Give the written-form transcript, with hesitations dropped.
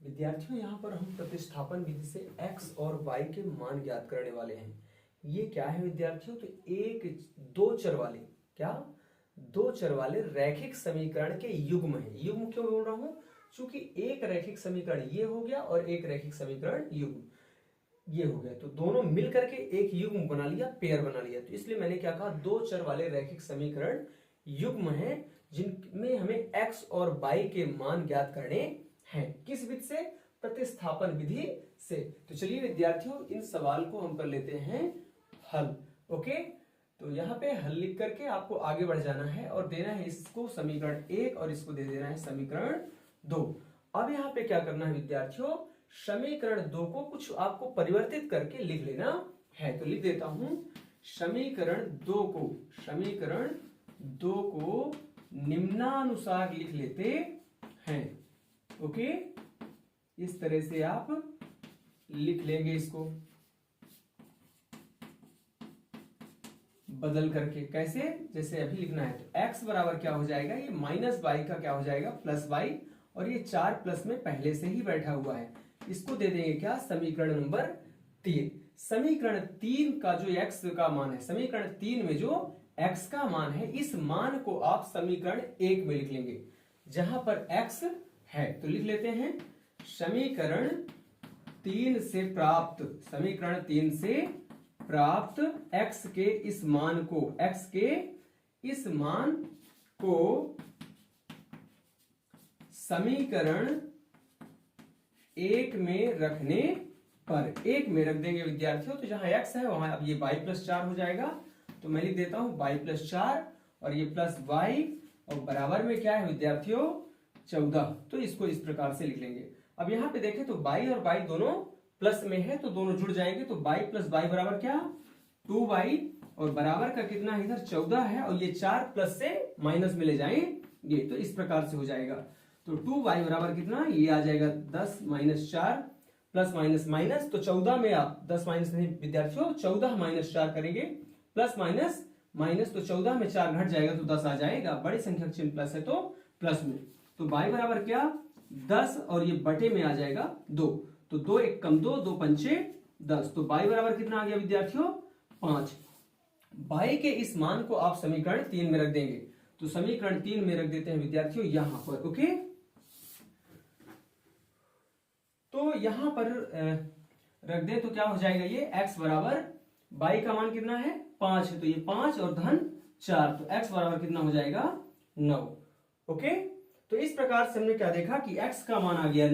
विद्यार्थियों, यहाँ पर हम प्रतिस्थापन विधि से x और y के मान ज्ञात करने वाले हैं। ये क्या है विद्यार्थियों? तो दो चर वाले रैखिक समीकरण के युग्म है। युग्म क्यों बोल रहा हूँ? चूंकि एक रैखिक समीकरण ये हो गया और एक रैखिक समीकरण युग्म ये हो गया, तो दोनों मिल करके एक युग्म बना लिया, पेयर बना लिया। तो इसलिए मैंने क्या कहा, दो चर वाले रैखिक समीकरण युग्म है जिनमें हमें x और y के मान ज्ञात करने हैं। किस विधि से? प्रतिस्थापन विधि से। तो चलिए विद्यार्थियों, इन सवाल को हम कर लेते हैं हल। ओके, तो यहाँ पे हल लिख करके आपको आगे बढ़ जाना है और देना है इसको समीकरण 1 और इसको दे देना है समीकरण 2। अब यहाँ पे क्या करना है विद्यार्थियों, समीकरण 2 को कुछ आपको परिवर्तित करके लिख लेना है। तो लिख देता हूं, समीकरण 2 को निम्नानुसार लिख लेते हैं। ओके, इस तरह से आप लिख लेंगे इसको बदल करके। कैसे? जैसे अभी लिखना है तो x बराबर क्या हो जाएगा, ये माइनस y का क्या हो जाएगा, प्लस y, और ये 4 प्लस में पहले से ही बैठा हुआ है। इसको दे देंगे क्या, समीकरण नंबर 3। समीकरण 3 का जो x का मान है, समीकरण 3 में जो x का मान है, इस मान को आप समीकरण 1 में लिख लेंगे जहां पर x है। तो लिख लेते हैं, समीकरण 3 से प्राप्त x के इस मान को समीकरण 1 में रखने पर, 1 में रख देंगे विद्यार्थियों। तो जहां x है वहां अब ये y प्लस 4 हो जाएगा। तो मैं लिख देता हूं y प्लस 4 और ये प्लस y, और बराबर में क्या है विद्यार्थियों, 14। तो इसको इस प्रकार से लिख लेंगे। अब यहाँ पे देखें तो y और y दोनों प्लस में है तो दोनों जुड़ जाएंगे। तो y प्लस y बराबर क्या, 2y, और बराबर का कितना इधर 14 है, और ये 4 प्लस से माइनस में ले जाएंगे तो इस प्रकार से हो जाएगा। तो 2y बराबर कितना, ये आ जाएगा 10 माइनस 4 प्लस माइनस माइनस। तो 14 में आप 10 माइनस नहीं विद्यार्थियों, 14 माइनस 4 करेंगे, प्लस माइनस माइनस, तो 14 में 4 घट जाएगा तो 10 आ जाएगा। बड़ी संख्या चिन्ह प्लस है तो प्लस में। तो y बराबर क्या, 10, और ये बटे में आ जाएगा 2। तो 2 1 कम 2, 2 पंचे 10। तो y बराबर कितना आ गया विद्यार्थियों, 5। y के इस मान को आप समीकरण 3 में रख देंगे। तो समीकरण 3 में रख देते हैं विद्यार्थियों यहां पर। ओके, तो यहां पर रख दे तो क्या हो जाएगा, ये x बराबर, y का मान कितना है, 5 है, तो ये 5 और धन 4, तो x बराबर कितना हो जाएगा, 9। ओके, तो इस प्रकार से हमने क्या देखा कि x का मान आ गया